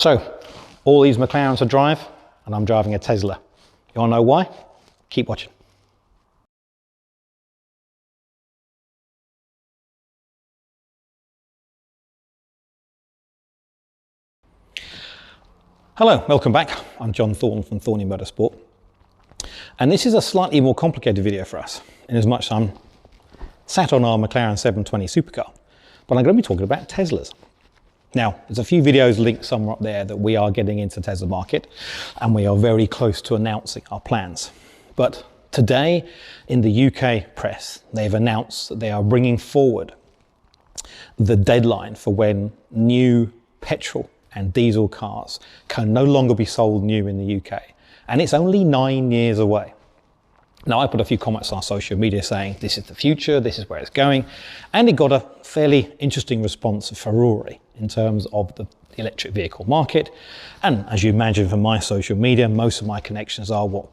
So, all these McLarens to drive, and I'm driving a Tesla. You wanna know why? Keep watching. Hello, welcome back. I'm John Thorne from Thorny Motorsport. And this is a slightly more complicated video for us, in as much as I'm sat on our McLaren 720 Supercar, but I'm going to be talking about Teslas. Now, there's a few videos linked somewhere up there that we are getting into the Tesla market, and we are very close to announcing our plans. But today, in the UK press, they've announced that they are bringing forward the deadline for when new petrol and diesel cars can no longer be sold new in the UK. And it's only 9 years away. Now, I put a few comments on social media saying, this is the future, this is where it's going. And it got a fairly interesting response of Ferrari in terms of the electric vehicle market. And as you imagine from my social media, most of my connections are what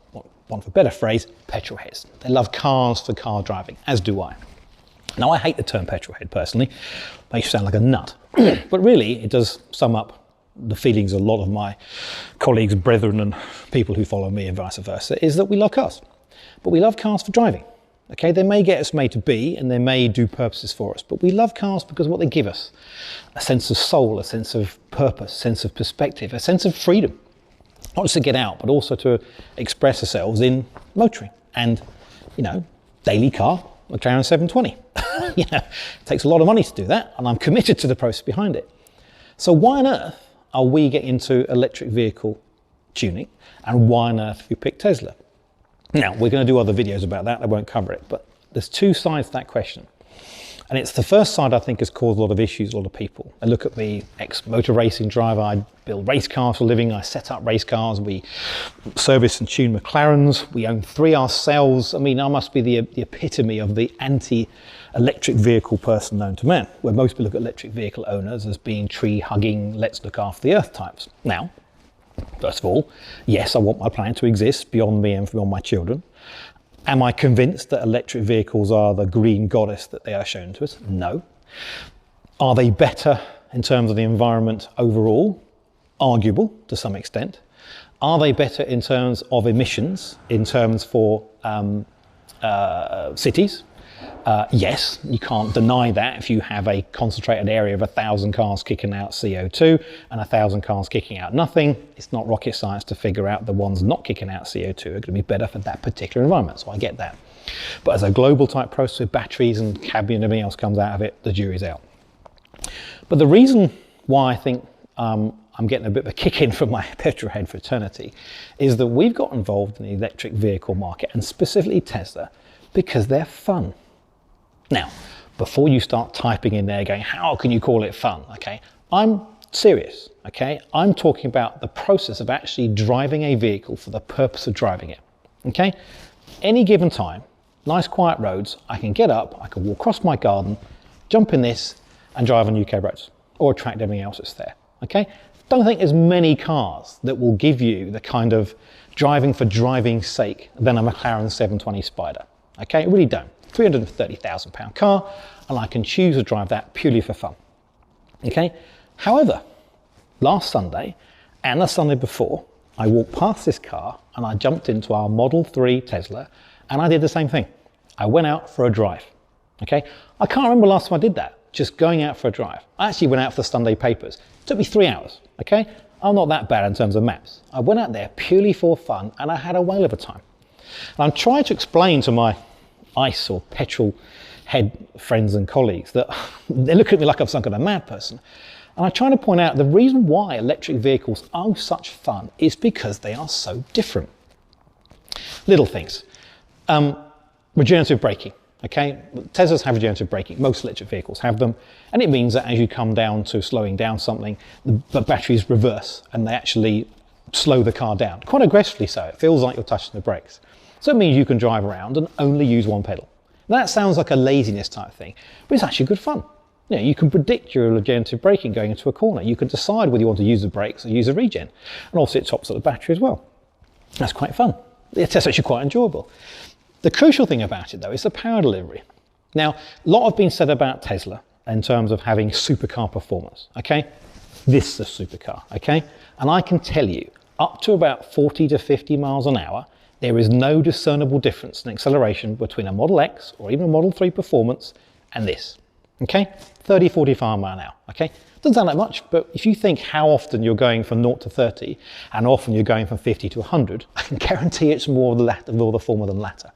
want for a better phrase, petrolheads. They love cars for car driving, as do I. Now, I hate the term petrolhead personally. Makes you sound like a nut. But really, it does sum up the feelings of a lot of my colleagues, brethren, and people who follow me and vice versa, is that we love cars. But we love cars for driving. Okay, they may get us from A to B and they may do purposes for us, but we love cars because of what they give us. A sense of soul, a sense of purpose, a sense of perspective, a sense of freedom. Not just to get out, but also to express ourselves in motoring. And, you know, daily car, McLaren 720. You know, it takes a lot of money to do that, and I'm committed to the process behind it. So why on earth are we getting into electric vehicle tuning, and why on earth have we picked Tesla? Now, we're going to do other videos about that, I won't cover it, but there's two sides to that question. And it's the first side I think has caused a lot of issues, a lot of people. I look at me, ex-motor racing driver, I build race cars for a living, I set up race cars, we service and tune McLarens, we own 3 ourselves. I mean, I must be the epitome of the anti-electric vehicle person known to man, where most people look at electric vehicle owners as being tree-hugging, let's look after the earth types. Now, first of all, yes, I want my planet to exist beyond me and beyond my children. Am I convinced that electric vehicles are the green goddess that they are shown to us? No. Are they better in terms of the environment overall? Arguable to some extent. Are they better in terms of emissions, in terms for cities? Yes, you can't deny that if you have a concentrated area of 1,000 cars kicking out CO2 and 1,000 cars kicking out nothing. It's not rocket science to figure out the ones not kicking out CO2 are going to be better for that particular environment, so I get that. But as a global type process with batteries and cabin and everything else comes out of it, the jury's out. But the reason why I think I'm getting a bit of a kick in from my petrolhead fraternity is that we've got involved in the electric vehicle market, and specifically Tesla, because they're fun. Now, before you start typing in there going, how can you call it fun? Okay, I'm serious, okay? I'm talking about the process of actually driving a vehicle for the purpose of driving it, okay? Any given time, nice quiet roads, I can get up, I can walk across my garden, jump in this and drive on UK roads or attract everything else that's there, okay? Don't think there's many cars that will give you the kind of driving for driving's sake than a McLaren 720 Spider, okay? I really don't. £330,000 car, and I can choose to drive that purely for fun. Okay. However, last Sunday and the Sunday before, I walked past this car and I jumped into our Model 3 Tesla, and I did the same thing. I went out for a drive. Okay. I can't remember the last time I did that. Just going out for a drive. I actually went out for the Sunday papers. It took me 3 hours. Okay. I'm not that bad in terms of maps. I went out there purely for fun, and I had a whale of a time. And I'm trying to explain to my ICE or petrol head friends and colleagues that they look at me like I'm some kind of mad person. And I'm trying to point out the reason why electric vehicles are such fun is because they are so different. Little things. Regenerative braking. Okay, Teslas have regenerative braking. Most electric vehicles have them. And it means that as you come down to slowing down something, the batteries reverse and they actually slow the car down. Quite aggressively so. It feels like you're touching the brakes. So it means you can drive around and only use one pedal. That sounds like a laziness type thing, but it's actually good fun. You know, you can predict your regenerative braking going into a corner. You can decide whether you want to use the brakes or use a regen. And also it tops up the battery as well. That's quite fun. It's actually quite enjoyable. The crucial thing about it though is the power delivery. Now, a lot have been said about Tesla in terms of having supercar performance, okay? this is a supercar, okay? And I can tell you, up to about 40 to 50 miles an hour, there is no discernible difference in acceleration between a Model X or even a Model 3 Performance and this, okay? 30, 45 mile an hour, okay? Doesn't sound like much, but if you think how often you're going from 0 to 30 and often you're going from 50 to 100, I can guarantee it's more the former than the latter.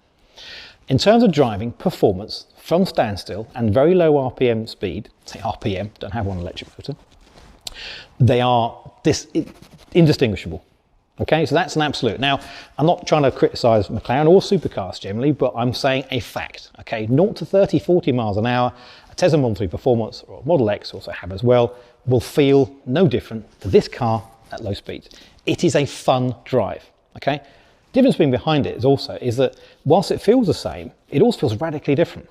In terms of driving performance from standstill and very low RPM speed, say RPM, don't have one electric motor, they are indistinguishable. Okay, so that's an absolute. Now, I'm not trying to criticise McLaren or supercars generally, but I'm saying a fact. Okay, 0 to 30, 40 miles an hour, a Tesla Model 3 Performance or a Model X also have as well, will feel no different to this car at low speeds. It is a fun drive. Okay, the difference behind it is that whilst it feels the same, it also feels radically different.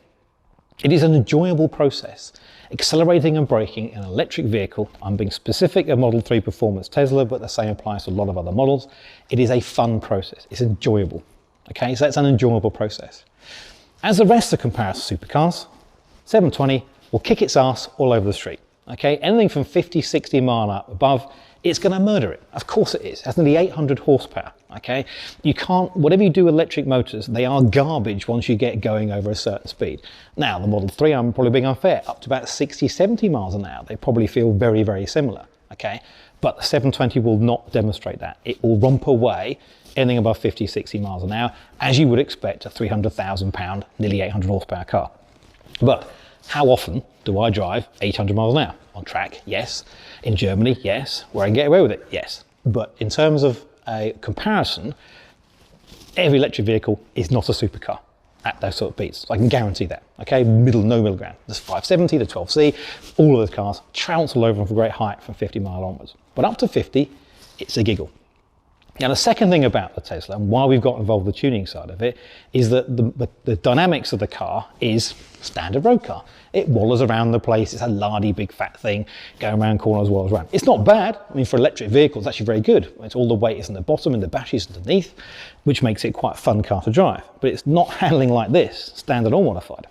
It is an enjoyable process. Accelerating and braking in an electric vehicle, I'm being specific of Model 3 Performance Tesla, but the same applies to a lot of other models. It is a fun process. It's enjoyable. Okay, so that's an enjoyable process. As the rest of the comparison supercars, 720 will kick its ass all over the street. Okay, anything from 50, 60 mile up above, it's going to murder it. Of course it is. It has nearly 800 horsepower. Okay, you can't, whatever you do with electric motors, they are garbage once you get going over a certain speed. Now, the Model 3, I'm probably being unfair, up to about 60, 70 miles an hour, they probably feel very, very similar. Okay, but the 720 will not demonstrate that. It will romp away anything above 50, 60 miles an hour, as you would expect a 300,000 pound, nearly 800 horsepower car. But how often do I drive 800 miles an hour? On track, yes. In Germany, yes. Where I can get away with it, yes. But in terms of a comparison, every electric vehicle is not a supercar at those sort of beats. I can guarantee that. Okay, no middle ground. There's 570, the 12C, all of those cars trounce all over them from great height from 50 mile onwards. But up to 50, it's a giggle. Now, the second thing about the Tesla, and why we've got involved with the tuning side of it, is that the dynamics of the car is standard road car. It wallers around the place. It's a lardy, big, fat thing going around corners, walls around. It's not bad. I mean, for electric vehicles, it's actually very good. It's all the weight is in the bottom and the batteries underneath, which makes it quite a fun car to drive. But it's not handling like this, standard or modified.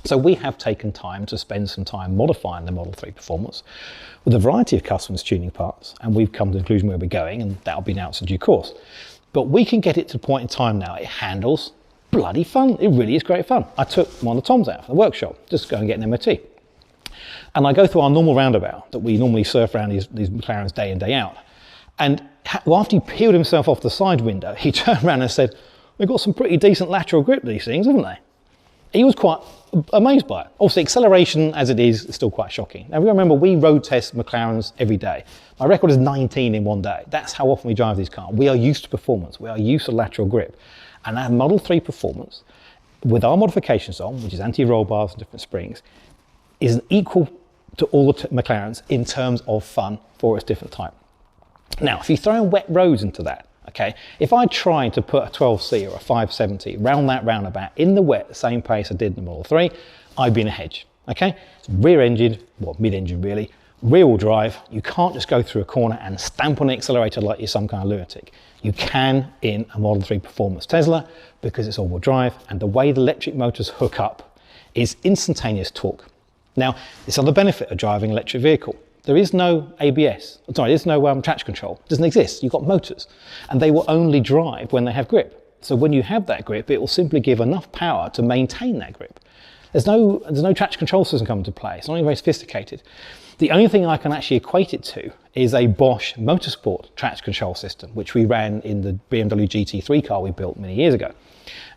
So we have taken time to spend some time modifying the Model 3 Performance with a variety of customers tuning parts, and we've come to the conclusion where we're going, and that'll be announced in due course. But we can get it to the point in time now, it handles bloody fun. It really is great fun. I took one of the Toms out from the workshop, just to go and get an MOT. And I go through our normal roundabout that we normally surf around these McLarens day in, day out. And after he peeled himself off the side window, he turned around and said, "They've got some pretty decent lateral grip, these things, haven't they?" He was quite amazed by it. Obviously, acceleration as it is still quite shocking. Now, remember, we road test McLarens every day. My record is 19 in one day. That's how often we drive these cars. We are used to performance. We are used to lateral grip. And our Model 3 Performance, with our modifications on, which is anti-roll bars and different springs, is equal to all the McLarens in terms of fun for its different type. Now, if you throw in wet roads into that, okay, if I tried to put a 12C or a 570 round that roundabout in the wet, the same pace I did in the Model 3, I'd be in a hedge, okay? It's rear-engine, well, mid-engine really, rear-wheel drive. You can't just go through a corner and stamp on the accelerator like you're some kind of lunatic. You can in a Model 3 Performance Tesla because it's all-wheel drive, and the way the electric motors hook up is instantaneous torque. Now, this other benefit of driving an electric vehicle, there is no ABS, sorry, there's no traction control. It doesn't exist. You've got motors, and they will only drive when they have grip. So when you have that grip, it will simply give enough power to maintain that grip. There's no traction control system coming to play. It's not even very sophisticated. The only thing I can actually equate it to is a Bosch Motorsport traction control system, which we ran in the BMW GT3 car we built many years ago.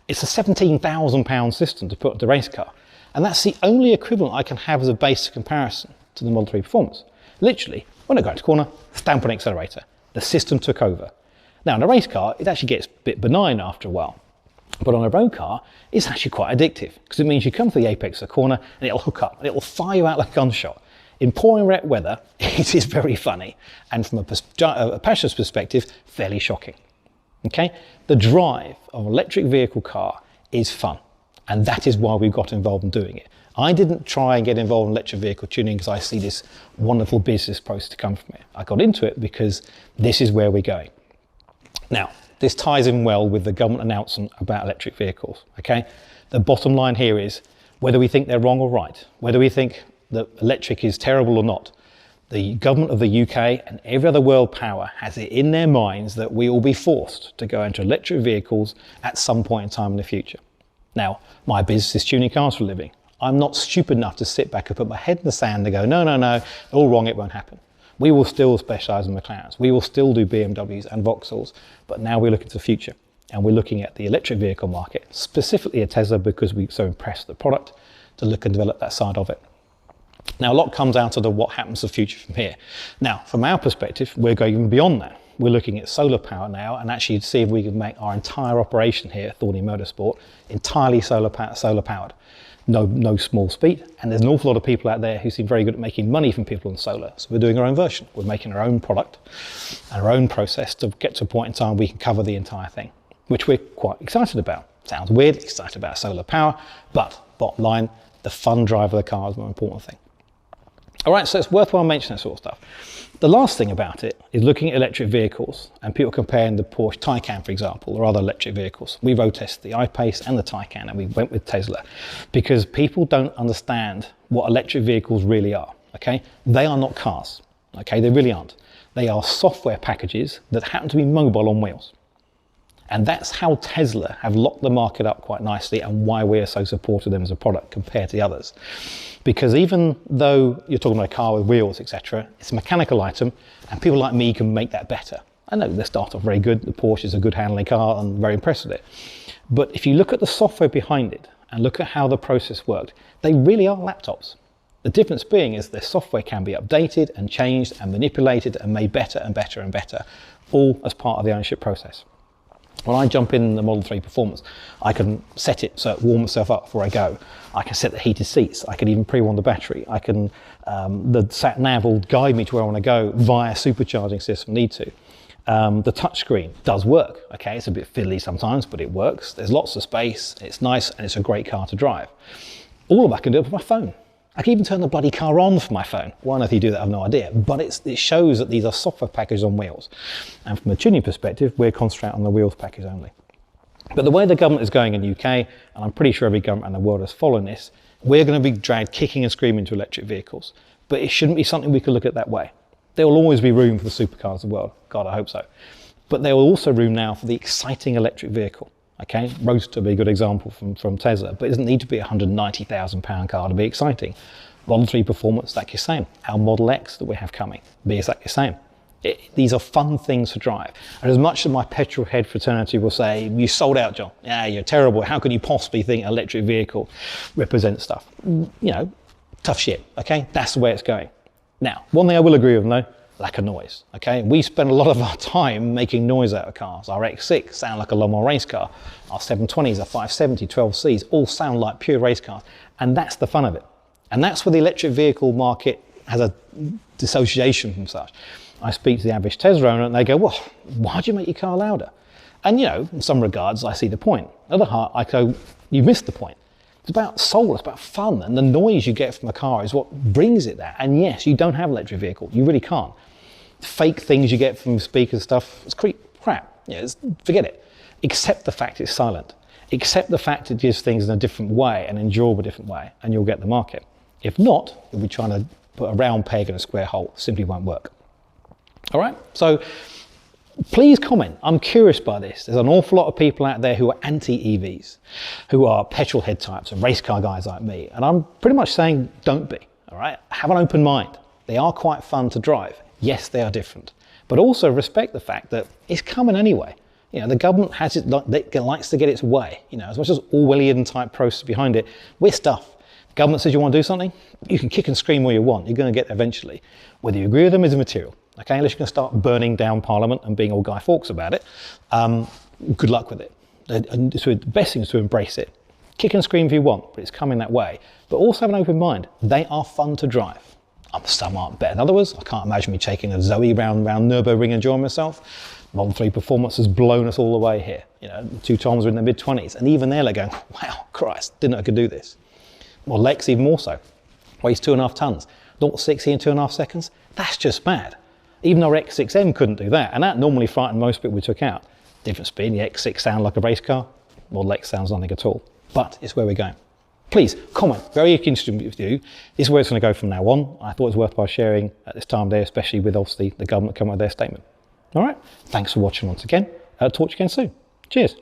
It's a £17,000 system to put into a race car, and that's the only equivalent I can have as a basic comparison to the Model 3 Performance. Literally, when I go into the corner, stamp on the accelerator. The system took over. Now, in a race car, it actually gets a bit benign after a while. But on a road car, it's actually quite addictive because it means you come to the apex of the corner and it'll hook up and it'll fire you out like a gunshot. In pouring wet weather, it is very funny. And from a passenger's perspective, fairly shocking. Okay? The drive of an electric vehicle car is fun. And that is why we got involved in doing it. I didn't try and get involved in electric vehicle tuning because I see this wonderful business process to come from it. I got into it because this is where we're going. Now, this ties in well with the government announcement about electric vehicles, okay? The bottom line here is whether we think they're wrong or right, whether we think that electric is terrible or not, The government of the UK and every other world power has it in their minds that we will be forced to go into electric vehicles at some point in time in the future. Now, my business is tuning cars for a living. I'm not stupid enough to sit back and put my head in the sand and go, no, all wrong, it won't happen. We will still specialise in McLarens. We will still do BMWs and Vauxhalls, but now we're looking to the future and we're looking at the electric vehicle market, specifically at Tesla because we're so impressed with the product, to look and develop that side of it. Now, a lot comes out of what happens to the future from here. Now, from our perspective, we're going even beyond that. We're looking at solar power now and actually see if we can make our entire operation here at Thorney Motorsport entirely solar powered. No small speed. And there's an awful lot of people out there who seem very good at making money from people on solar. So we're doing our own version. We're making our own product and our own process to get to a point in time we can cover the entire thing, which we're quite excited about. Sounds weird, excited about solar power, but bottom line, the fun drive of the car is the more important thing. All right, so it's worthwhile mentioning that sort of stuff. The last thing about it is looking at electric vehicles and people comparing the Porsche Taycan, for example, or other electric vehicles. We road tested the I-Pace and the Taycan and we went with Tesla because people don't understand what electric vehicles really are, okay? They are not cars, okay? They really aren't. They are software packages that happen to be mobile on wheels. And that's how Tesla have locked the market up quite nicely and why we're so supportive of them as a product compared to the others. Because even though you're talking about a car with wheels, etc., it's a mechanical item and people like me can make that better. I know they start off very good. The Porsche is a good handling car and I'm very impressed with it. But if you look at the software behind it and look at how the process worked, they really are laptops. The difference being is the software can be updated and changed and manipulated and made better and better and better, all as part of the ownership process. When I jump in the Model 3 Performance, I can set it so it warms itself up before I go. I can set the heated seats. I can even pre-warm the battery. I can, the sat nav will guide me to where I want to go via supercharging system need to. The touchscreen does work. Okay, it's a bit fiddly sometimes, but it works. There's lots of space. It's nice and it's a great car to drive. All of that I can do it with my phone. I can even turn the bloody car on from my phone. Why on earth you do that, I have no idea. But it shows that these are software packages on wheels. And from a tuning perspective, we're concentrating on the wheels package only. But the way the government is going in the UK, and I'm pretty sure every government in the world is following this, we're going to be dragged kicking and screaming to electric vehicles. But it shouldn't be something we could look at that way. There will always be room for the supercars of the world. God, I hope so. But there will also room now for the exciting electric vehicle. Okay, Roadster would be a good example from Tesla, but it doesn't need to be a £190,000 car to be exciting. Model 3 Performance, like you're saying. Our Model X that we have coming, be exactly the same. These are fun things to drive. And as much as my petrolhead fraternity will say, you sold out, John. Yeah, you're terrible. How can you possibly think an electric vehicle represents stuff? You know, tough shit, okay? That's the way it's going. Now, one thing I will agree with though, lack of noise, okay? We spend a lot of our time making noise out of cars. Our X6 sound like a Le Mans race car. Our 720s, our 570, 12Cs all sound like pure race cars. And that's the fun of it. And that's where the electric vehicle market has a dissociation from such. I speak to the average Tesla owner and they go, well, why do you make your car louder? And you know, in some regards, I see the point. On the other hand, I go, you've missed the point. It's about soul, it's about fun, and the noise you get from a car is what brings it there. And yes, you don't have an electric vehicle, you really can't. Fake things you get from speakers stuff, it's crap. Yeah, forget it. Accept the fact it's silent. Accept the fact it does things in a different way and enjoyable different way, and you'll get the market. If not, you'll be trying to put a round peg in a square hole. It simply won't work. All right, so please comment. I'm curious by this. There's an awful lot of people out there who are anti-EVs, who are petrolhead types and race car guys like me. And I'm pretty much saying, don't be, all right? Have an open mind. They are quite fun to drive. Yes, they are different, but also respect the fact that it's coming anyway. You know, the government has it, likes to get its way. You know, as much as Orwellian type process behind it, we're stuff. The government says you want to do something, you can kick and scream all you want. You're going to get there eventually. Whether you agree with them is immaterial. Okay, unless you're going to start burning down Parliament and being all Guy Fawkes about it, good luck with it. And so the best thing is to embrace it. Kick and scream if you want, but it's coming that way. But also have an open mind. They are fun to drive. Some aren't better than others. I can't imagine me taking a Zoe round Nürburgring enjoying myself. Model 3 Performance has blown us all the way here. You know, 2 times we're in the mid-20s, and even they're like going, wow, Christ, didn't know I could do this. Well, Lex even more so. Weighs 2.5 tons. 0-60 in 2.5 seconds. That's just mad. Even our X6M couldn't do that, and that normally frightened most people we took out. Difference being the X6 sound like a race car, Model X sounds nothing at all. But it's where we're going. Please comment, very interesting with you. This is where it's going to go from now on. I thought it was worthwhile sharing at this time of day, especially with obviously the government coming with their statement. All right, thanks for watching once again. Talk to you again soon. Cheers.